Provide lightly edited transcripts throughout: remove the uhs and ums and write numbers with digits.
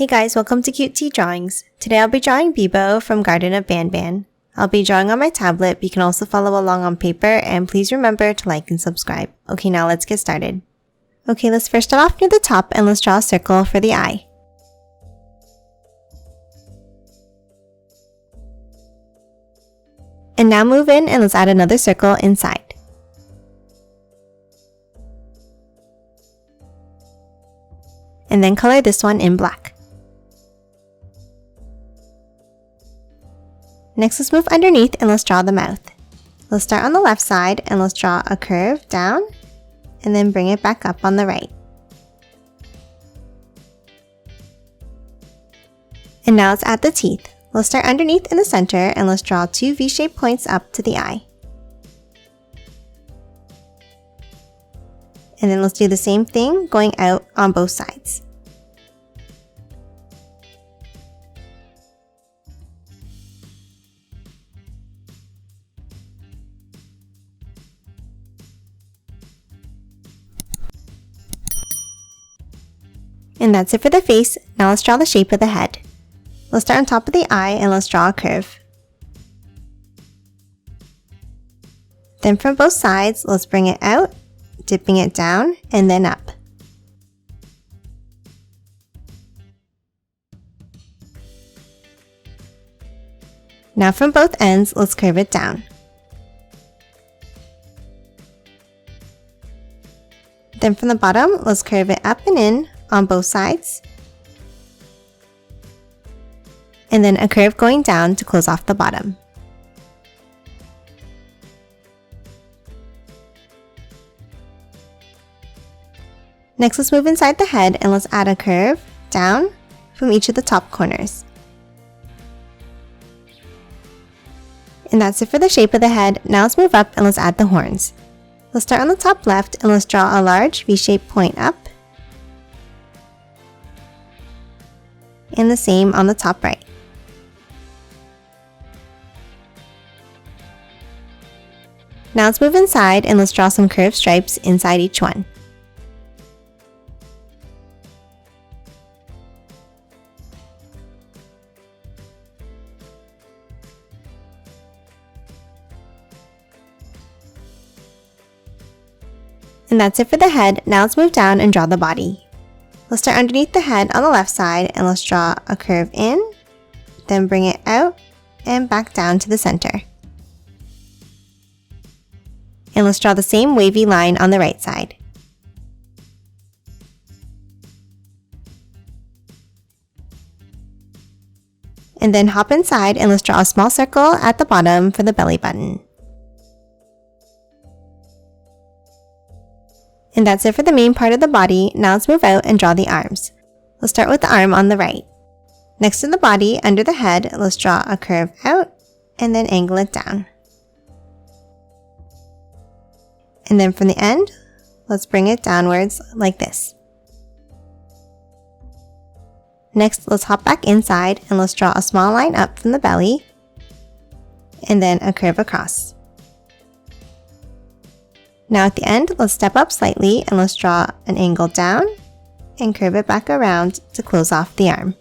Hey guys, welcome to Cute Tea Drawings. Today I'll be drawing Beebo from Garten of Banban. I'll be drawing on my tablet, but you can also follow along on paper, and please remember to like and subscribe. Okay, now let's get started. Okay, let's first start off near the top and let's draw a circle for the eye. And now move in and let's add another circle inside. And then color this one in black. Next, let's move underneath and let's draw the mouth. Let's start on the left side and let's draw a curve down and then bring it back up on the right. And now let's add the teeth. Let's start underneath in the center and let's draw two V-shaped points up to the eye. And then let's do the same thing going out on both sides. And that's it for the face. Now let's draw the shape of the head. Let's start on top of the eye and let's draw a curve. Then from both sides, let's bring it out, dipping it down and then up. Now from both ends, let's curve it down. Then from the bottom, let's curve it up and in on both sides. And then a curve going down to close off the bottom. Next, let's move inside the head and let's add a curve down from each of the top corners. And that's it for the shape of the head. Now let's move up and let's add the horns. Let's start on the top left and let's draw a large V-shaped point up. And the same on the top right. Now let's move inside and let's draw some curved stripes inside each one. And that's it for the head. Now let's move down and draw the body. Let's start underneath the head on the left side and let's draw a curve in, then bring it out and back down to the center. And let's draw the same wavy line on the right side. And then hop inside and let's draw a small circle at the bottom for the belly button. And that's it for the main part of the body. Now let's move out and draw the arms. Let's start with the arm on the right. Next to the body, under the head, let's draw a curve out and then angle it down. And then from the end, let's bring it downwards like this. Next, let's hop back inside and let's draw a small line up from the belly and then a curve across. Now at the end, let's step up slightly and let's draw an angle down and curve it back around to close off the arm.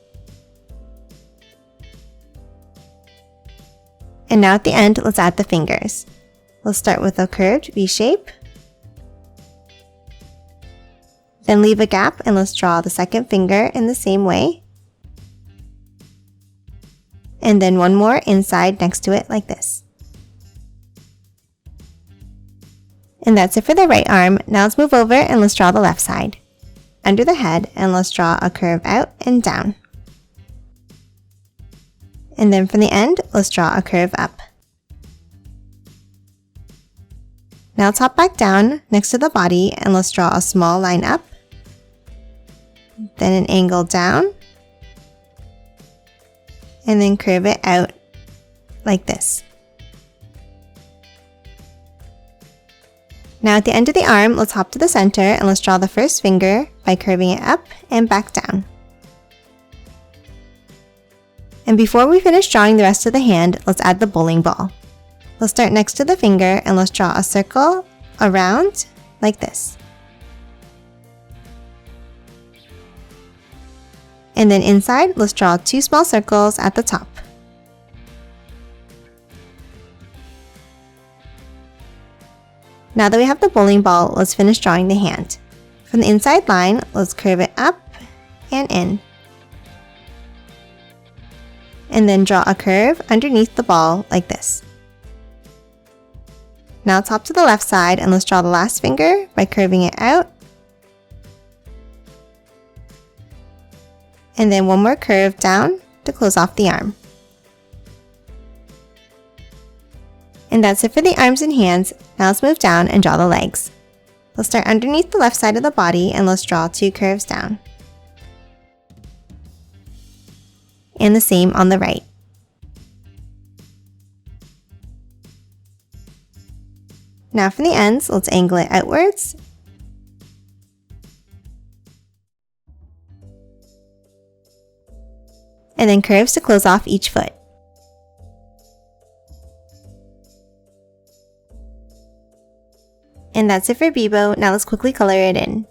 And now at the end, let's add the fingers. Let's start with a curved V shape. Then leave a gap and let's draw the second finger in the same way. And then one more inside next to it like this. And that's it for the right arm. Now let's move over and let's draw the left side. Under the head and let's draw a curve out and down. And then from the end, let's draw a curve up. Now let's hop back down next to the body and let's draw a small line up. Then an angle down. And then curve it out like this. Now at the end of the arm, let's hop to the center and let's draw the first finger by curving it up and back down. And before we finish drawing the rest of the hand, let's add the bowling ball. Let's start next to the finger and let's draw a circle around like this. And then inside, let's draw 2 small circles at the top. Now that we have the bowling ball, let's finish drawing the hand. From the inside line, let's curve it up and in. And then draw a curve underneath the ball like this. Now top to the left side, and let's draw the last finger by curving it out. And then one more curve down to close off the arm. And that's it for the arms and hands. Now let's move down and draw the legs. Let's start underneath the left side of the body, and let's draw 2 curves down. And the same on the right. Now from the ends, let's angle it outwards. And then curves to close off each foot. And that's it for Beebo. Now let's quickly color it in.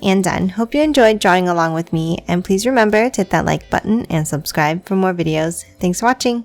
And done. Hope you enjoyed drawing along with me, and please remember to hit that like button and subscribe for more videos. Thanks for watching!